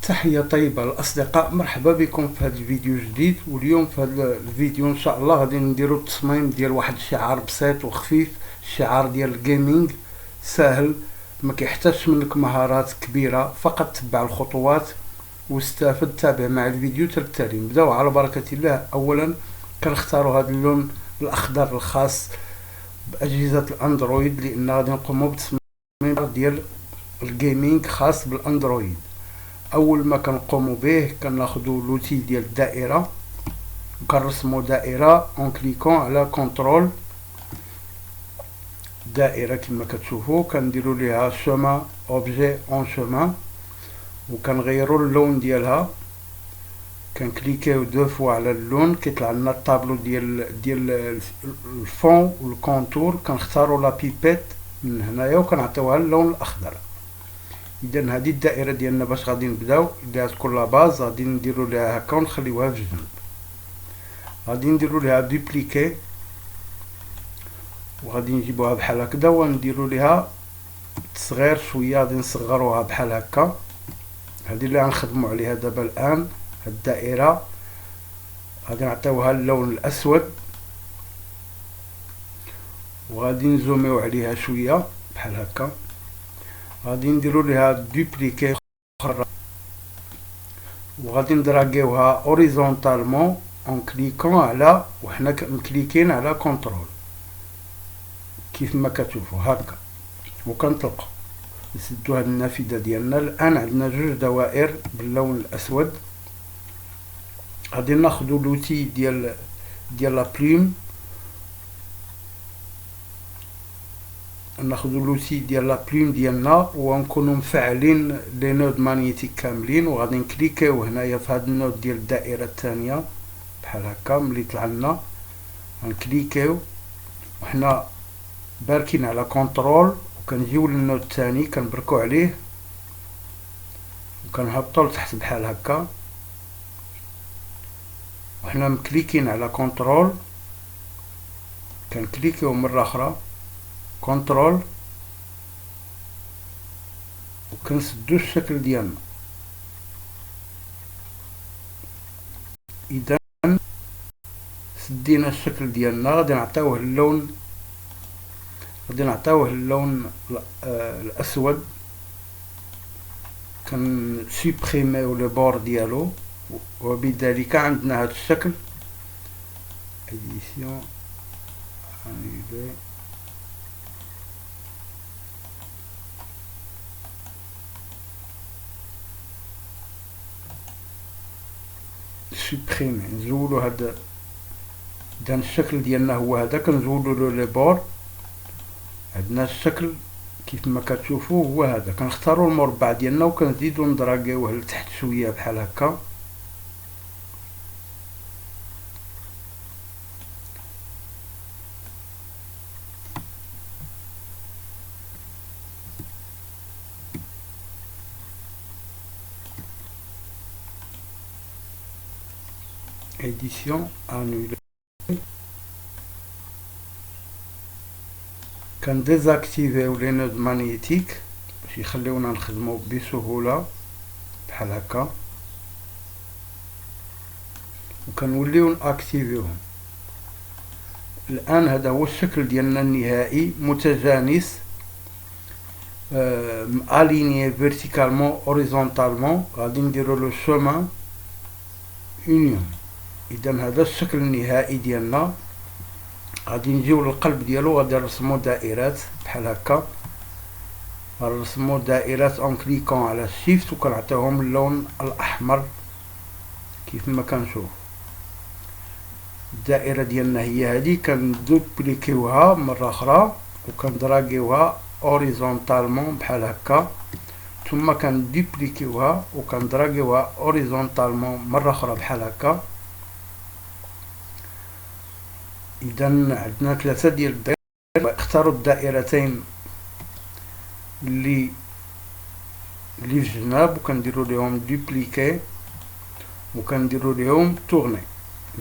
تحية طيبة الأصدقاء، مرحبا بكم في هذا الفيديو جديد. واليوم في هذا الفيديو إن شاء الله غادي نديرو التصميم ديال واحد الشعار بسيط وخفيف، الشعار ديال الجيمنج ساهل، ما كيحتاجش منك مهارات كبيرة، فقط تبع الخطوات واستافد. تابع مع الفيديو حتى التالي. نبداو على بركة الله. أولا كنختاروا هذا اللون الأخضر الخاص بأجهزة الأندرويد، لأن غادي نقوموا بتصميم ديال الجيمنج خاص بالأندرويد. اول ما كنقوموا به كناخذوا لوتي ديال الدائره وكنرسموا دائره اون كليكون على كنترول دائره كما كتشوفوا. كنديروا ليها شوما اوبجي اون شوما وكنغيروا اللون ديالها. كنكليكيو دو فوا على اللون كيطلع لنا الطابلو ديال الفون والكونتور. كنختاروا لا بيبيت من هنايا وكنعطيوها اللون الاخضر. اذا هذه الدائره ديالنا باش غادي نبداو اللي تكون لا باز غادي نديروا ليها هكا ونخليوها في جنب. غادي نديروا ليها دوبليكي وغادي نجيبوها بحال هكذا ونديروا ليها تصغير شويه. غادي نصغروها بحال هكا. هذه اللي غنخدموا عليها دابا الان. هاد الدائره غادي نعطيوها اللون الاسود وغادي نزوميو عليها شويه بحال هكا. غادي نديروا ليها دوبليكي اخرى وغادي ندراغيوها اوريزونتالمون اون كليكون على وحنا مكليكين على كنترول كيف ما كتشوفوا هكا وكنطلقوا نسدوا هاد النافذه ديالنا. الان عندنا جوج دوائر باللون الاسود. غادي ناخذوا لوتي ديال لا بلوم، ناخذوا لوتي ديال لا بلوم ديالنا ونكونوا مفعلين لي نود مانيتيك كاملين وغادي نكليكيو هنايا في هاد النود ديال الدائره الثانيه بحال هكا. ملي طلع لنا غنكليكيو وحنا باركين على كنترول وكنجيو للنود الثاني كنبركو عليه وكنهبطوا لتحت بحال هكا وحنا مكليكين على كنترول. كنكليكيو مره اخرى كنترول وكنسدو الشكل ديالنا. اذا سدينا الشكل ديالنا غادي نعطيوه اللون الاسود. كنسوبريميو لو بور ديالو وبذلك عندنا هذا الشكل. اديسيون انيلي سوبريمي. نزولو هذا الشكل ديالنا هو هذا. كنزولو له لي بور. عندنا الشكل كيف ما كتشوفوا هو هذا. كنختاروا المربع ديالنا وكنزيدو ندراغيوه لتحت شويه بحال هكا. اديسيون انولي. كنديزاكتيفيو لي نود مانيتيك باش يخليونا نخدمو بسهوله بحال هكا وكنوليو ناكتيفيوهم. الان هذا هو الشكل ديالنا النهائي متجانس اليني فيرتيكالمون اوريزونتالمون. غادي نديرو لو شومان اونيون. اذا هذا الشكل النهائي ديالنا. غادي نجيو للقلب ديالو غادي نرسمو دائرات بحال هكا. غنرسمو دائرات اون كليكون على الشيفت وكنعطيوهم اللون الاحمر كيف ما كنشوف. الدائره ديالنا هي هذه. كندوبليكيوها مره اخرى وكندراغيوها اوريزونتالمون بحال هكا ثم كندوبليكيوها وكندراغيوها اوريزونتالمون مره اخرى بحال هكا. اذا عندنا ثلاثه ديال الدائرات. اختاروا الدائرتين اللي في الجناب وكنديروا لهم دوبليكي وكنديروا لهم تورني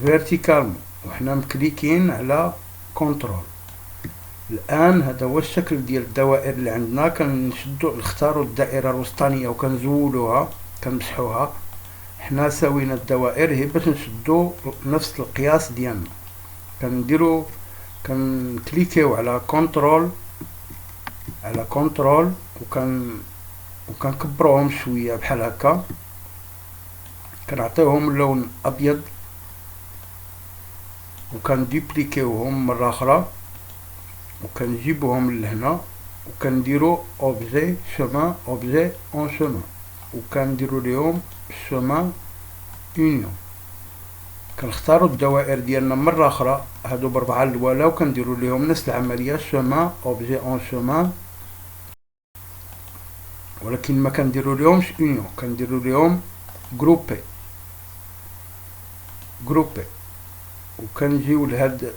فيرتيكالمون وحنا مكليكين على كنترول. الان هذا هو الشكل ديال الدوائر اللي عندنا. كنشدوا نختاروا الدائره الوسطانيه وكنزولوها كنمسحوها. حنا سوينا الدوائر هي باش نشدو نفس القياس ديالنا. كنديرو كنكليكيو على كنترول وكنكبروهم شويه بحال هكا، كنعطيوهم اللون ابيض وكندوبليكيوهم مره اخرى وكنجيبوهم لهنا وكنديرو اوبجي شومان اوبجي اون شومان وكنديرو ليهم شومان اونيون. كنختاروا الدوائر ديالنا مره اخرى هادو بربعه الاولى وكنديروا ليهم نفس العمليه شومان اوبجي اون شومان، ولكن ما كنديروا ليهمش اونيون، كنديروا ليهم جروبي وكنجيو لهاد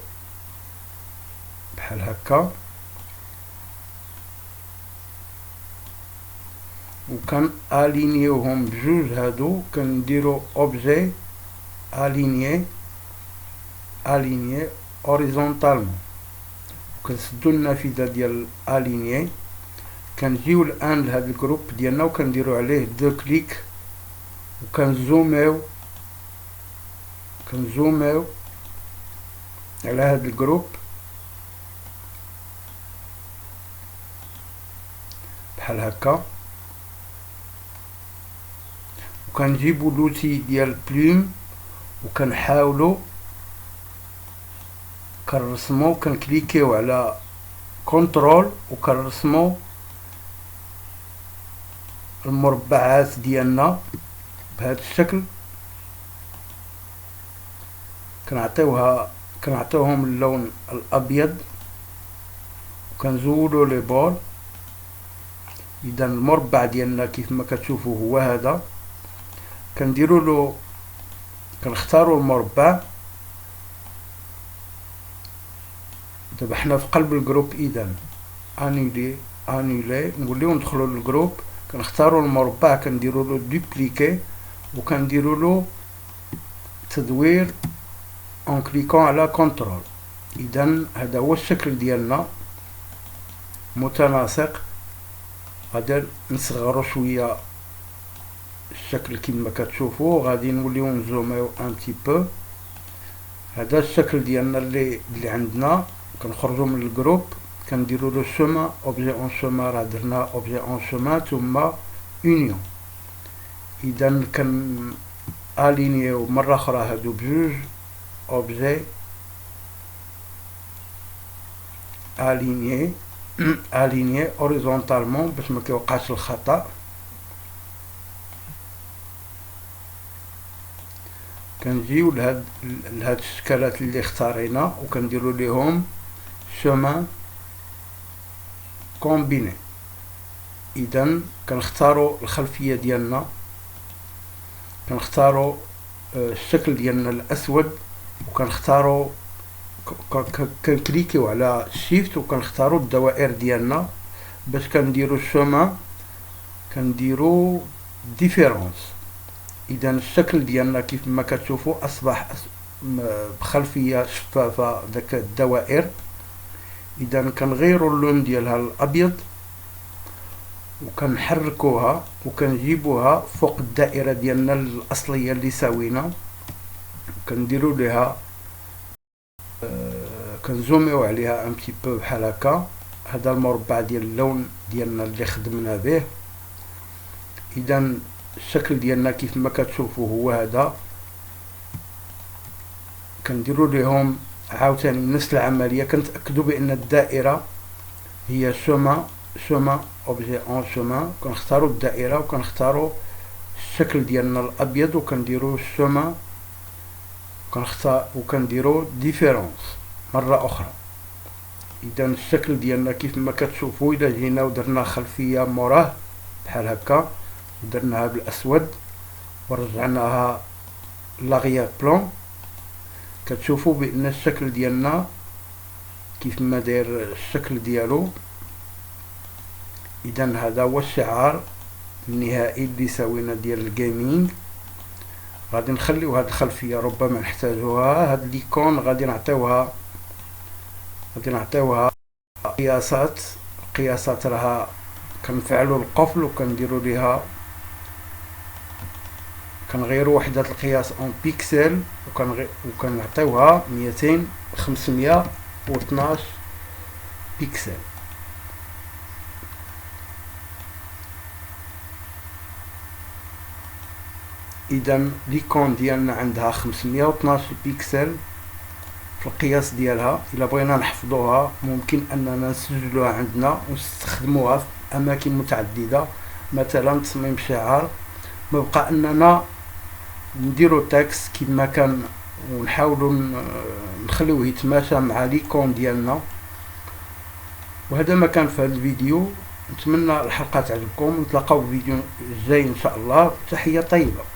بحال هكا وكان الينيوهم بجوج هادو. كنديروا اوبجي اليني هوريزونتالمون وكنسدو النافذه ديال اليني. كنجيو الان لهاد الجروب ديالنا وكنديروا عليه دو كليك وكنزوميو على هاد الجروب بحال هكا، وكنجيبو لوتي ديال بلوم وكنحاولو كنرسمو، كنكليكيو على كنترول وكنرسمو المربعات ديالنا بهذا الشكل. كنعطيوهم اللون الابيض وكنزولو لي بول. اذا المربع ديالنا كيف ما كتشوفوا هو هذا. كنديروا له كنختاروا المربع. دابا حنا في قلب الجروب، اذا انيلي نوليو ندخلوا للجروب، كنختاروا المربع كنديروا له دوبليكي وكنديروا له تدوير اون كليكون على كنترول. اذا هذا هو الشكل ديالنا متناسق. غادي نصغروا شويه الشكل كما كتشوفوا، غادي نوليو نزوميو ان تي بو. هذا الشكل ديالنا اللي عندنا. كنخرجوا من الجروب كنديروا له شومان اوبجي اون شومان، راه درنا اوبجي اون شومان ثم اونيون. اذا كن الينيو مره اخرى هادو بجوج اوبجي اليني هوريزونتالمون باش ما كيوقعش الخطا. كنجيو لهاد الشكلات اللي اختارينا وكنديروا ليهم شومان كومبيني. اذا كنختاروا الخلفيه ديالنا، كنختاروا الشكل ديالنا الاسود وكنختاروا كنكليكيو على شيفت وكنختاروا الدوائر ديالنا باش كنديروا الشومان، كنديروا ديفيرونس. اذا الشكل ديالنا كيف ما كتشوفوا اصبح بخلفيه شفافه داك الدوائر. اذا كنغيروا اللون ديالها الابيض وكنحركوها وكنجيبوها فوق الدائره ديالنا الاصليه اللي ساوينا، كنديروا ليها كنزوميو عليها ان بتي بو بحال هكا. هذا المربع ديال اللون ديالنا اللي خدمنا به. اذا الشكل ديالنا كيف ما كتشوفوا هو هذا. كنديروا ليهم عاوتاني نفس العمليه، كنتاكدوا بان الدائره هي شومان اوبجي اون شومان. كنختاروا الدائره وكنختاروا الشكل ديالنا الابيض وكنديروا الشومان وكنديروا ديفيرونس مره اخرى. اذا الشكل ديالنا كيف ما كتشوفوا، اذا جينا ودرنا خلفيه موراه بحال هكا ودرناها بالاسود ورجعناها لاغيا بلون، كتشوفوا بان الشكل ديالنا كيف ما داير الشكل ديالو. اذا هذا هو الشعار النهائي اللي سوينا ديال الجيمنج. غادي نخليو هاد الخلفيه ربما نحتاجوها. هاد ليكون غادي نعطيوها قياسات راها كنفعلوا القفل وكنديروا ليها كنغيروا وحدة القياس اون بيكسل وكنعطيوها 512 بيكسل. اذا ليكون ديالنا عندها 512 بيكسل في القياس ديالها. الا بغينا نحفظوها ممكن اننا نسجلوها عندنا ونستخدموها في اماكن متعدده، مثلا تصميم شعار. ما بقى اننا نديرو تكست كما كان ونحاولوا نخليوه يتماشى مع ليكون ديالنا. وهذا ما كان في هذا الفيديو. نتمنى الحلقه تعجبكم، نتلاقاو في الفيديو الجاي ان شاء الله. تحيه طيبه.